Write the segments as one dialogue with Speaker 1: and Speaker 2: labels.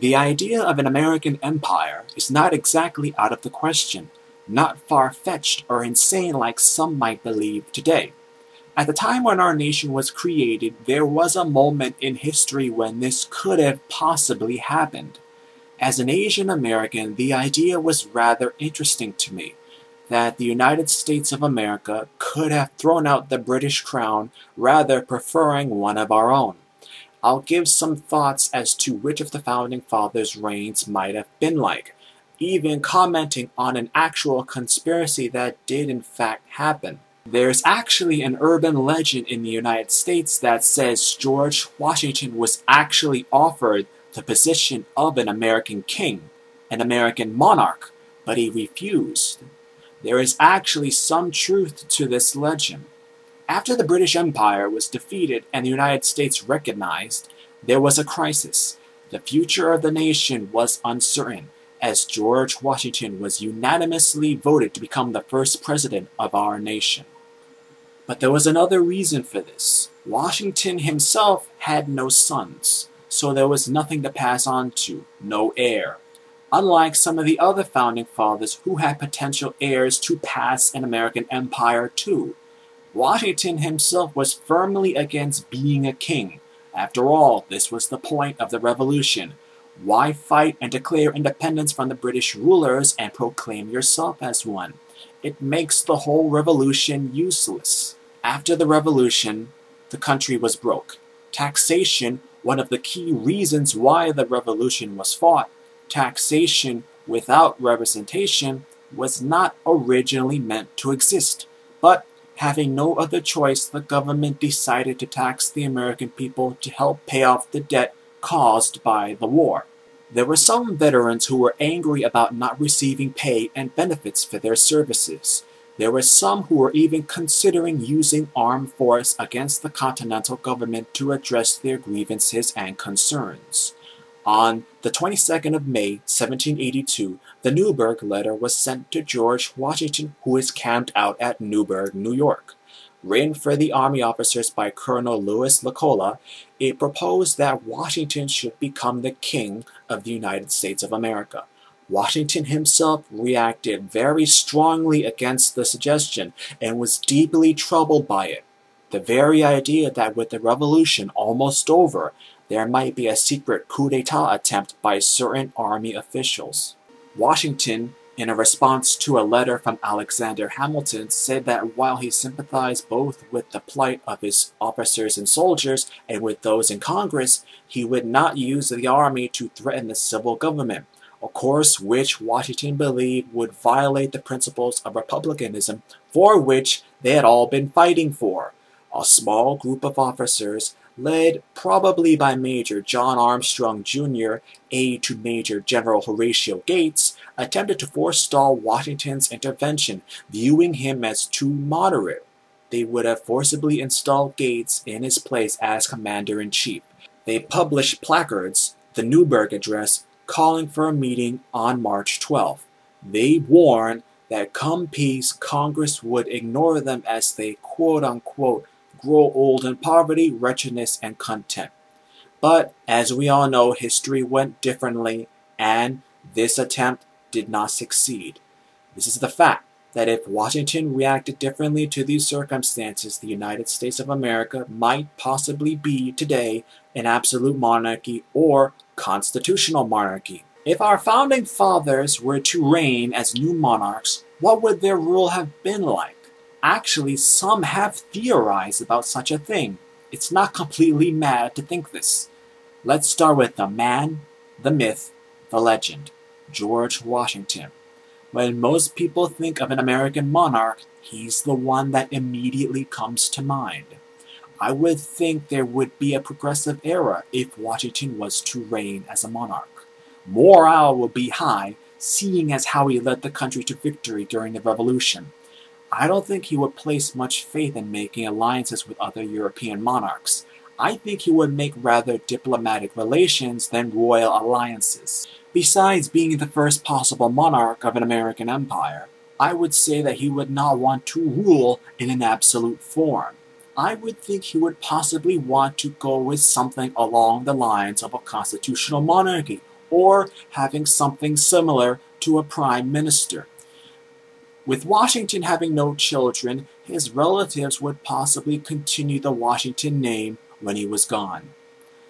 Speaker 1: The idea of an American empire is not exactly out of the question, not far-fetched or insane like some might believe today. At the time when our nation was created, there was a moment in history when this could have possibly happened. As an Asian American, the idea was rather interesting to me, that the United States of America could have thrown out the British crown, rather preferring one of our own. I'll give some thoughts as to which of the Founding Fathers' reigns might have been like, even commenting on an actual conspiracy that did in fact happen. There's actually an urban legend in the United States that says George Washington was actually offered the position of an American king, an American monarch, but he refused. There is actually some truth to this legend. After the British Empire was defeated and the United States recognized, there was a crisis. The future of the nation was uncertain, as George Washington was unanimously voted to become the first president of our nation. But there was another reason for this. Washington himself had no sons, so there was nothing to pass on to, no heir. Unlike some of the other Founding Fathers who had potential heirs to pass an American empire to, Washington himself was firmly against being a king. After all, this was the point of the Revolution. Why fight and declare independence from the British rulers and proclaim yourself as one? It makes the whole revolution useless. After the revolution, the country was broke. Taxation, one of the key reasons why the revolution was fought, taxation without representation was not originally meant to exist. But having no other choice, the government decided to tax the American people to help pay off the debt caused by the war. There were some veterans who were angry about not receiving pay and benefits for their services. There were some who were even considering using armed force against the Continental government to address their grievances and concerns. On the 22nd of May, 1782, the Newburgh letter was sent to George Washington, who is camped out at Newburgh, New York. Written for the Army officers by Colonel Louis Lacolla, it proposed that Washington should become the King of the United States of America. Washington himself reacted very strongly against the suggestion and was deeply troubled by it. The very idea that with the revolution almost over, there might be a secret coup d'etat attempt by certain army officials. Washington, in a response to a letter from Alexander Hamilton, said that while he sympathized both with the plight of his officers and soldiers and with those in Congress, he would not use the army to threaten the civil government, a course which Washington believed would violate the principles of republicanism for which they had all been fighting for. A small group of officers, led probably by Major John Armstrong, Jr., aide to Major General Horatio Gates, attempted to forestall Washington's intervention, viewing him as too moderate. They would have forcibly installed Gates in his place as commander-in-chief. They published placards, the Newburgh Address, calling for a meeting on March 12th. They warned that come peace, Congress would ignore them as they quote-unquote grow old in poverty, wretchedness, and contempt. But, as we all know, history went differently, and this attempt did not succeed. This is the fact that if Washington reacted differently to these circumstances, the United States of America might possibly be today an absolute monarchy or constitutional monarchy. If our Founding Fathers were to reign as new monarchs, what would their rule have been like? Actually, some have theorized about such a thing. It's not completely mad to think this. Let's start with the man, the myth, the legend, George Washington. When most people think of an American monarch, he's the one that immediately comes to mind. I would think there would be a progressive era if Washington was to reign as a monarch. Morale would be high, seeing as how he led the country to victory during the Revolution. I don't think he would place much faith in making alliances with other European monarchs. I think he would make rather diplomatic relations than royal alliances. Besides being the first possible monarch of an American empire, I would say that he would not want to rule in an absolute form. I would think he would possibly want to go with something along the lines of a constitutional monarchy, or having something similar to a prime minister. With Washington having no children, his relatives would possibly continue the Washington name when he was gone.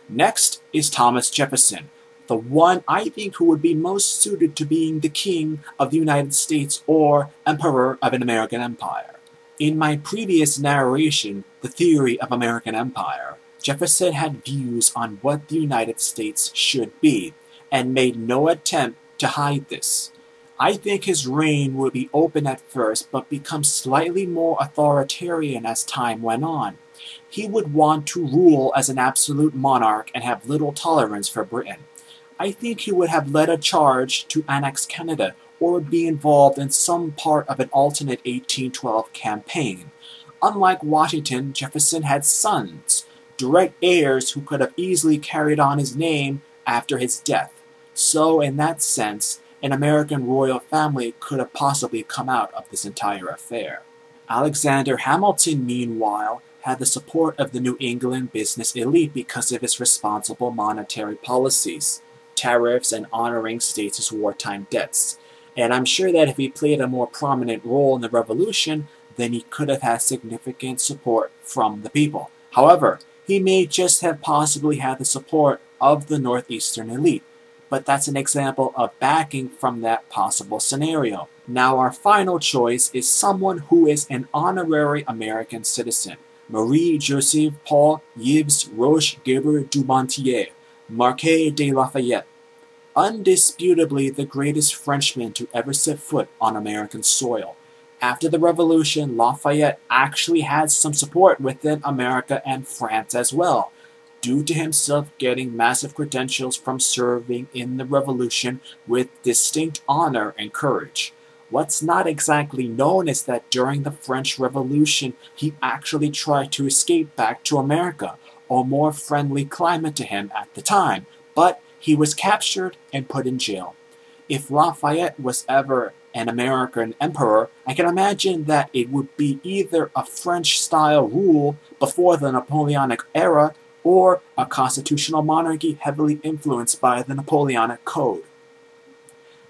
Speaker 1: Next is Thomas Jefferson, the one I think who would be most suited to being the king of the United States or emperor of an American empire. In my previous narration, The Theory of American Empire, Jefferson had views on what the United States should be, and made no attempt to hide this. I think his reign would be open at first, but become slightly more authoritarian as time went on. He would want to rule as an absolute monarch and have little tolerance for Britain. I think he would have led a charge to annex Canada or be involved in some part of an alternate 1812 campaign. Unlike Washington, Jefferson had sons, direct heirs who could have easily carried on his name after his death. So, in that sense, an American royal family could have possibly come out of this entire affair. Alexander Hamilton, meanwhile, had the support of the New England business elite because of his responsible monetary policies, tariffs, and honoring states' wartime debts. And I'm sure that if he played a more prominent role in the Revolution, then he could have had significant support from the people. However, he may just have possibly had the support of the Northeastern elite. But that's an example of backing from that possible scenario. Now our final choice is someone who is an honorary American citizen. Marie-Joseph Paul Yves Roche Geber Dumontier, Marquis de Lafayette. Undisputably the greatest Frenchman to ever set foot on American soil. After the Revolution, Lafayette actually had some support within America and France as well, due to himself getting massive credentials from serving in the Revolution with distinct honor and courage. What's not exactly known is that during the French Revolution, he actually tried to escape back to America, a more friendly climate to him at the time, but he was captured and put in jail. If Lafayette was ever an American emperor, I can imagine that it would be either a French-style rule before the Napoleonic era, or a constitutional monarchy heavily influenced by the Napoleonic Code.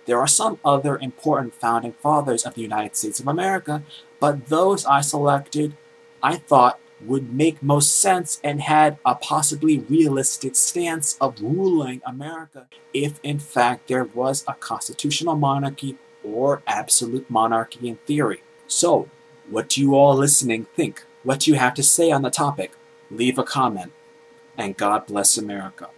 Speaker 1: There are some other important founding fathers of the United States of America, but those I selected, I thought, would make most sense and had a possibly realistic stance of ruling America if in fact there was a constitutional monarchy or absolute monarchy in theory. So, what do you all listening think? What do you have to say on the topic? Leave a comment. And God bless America.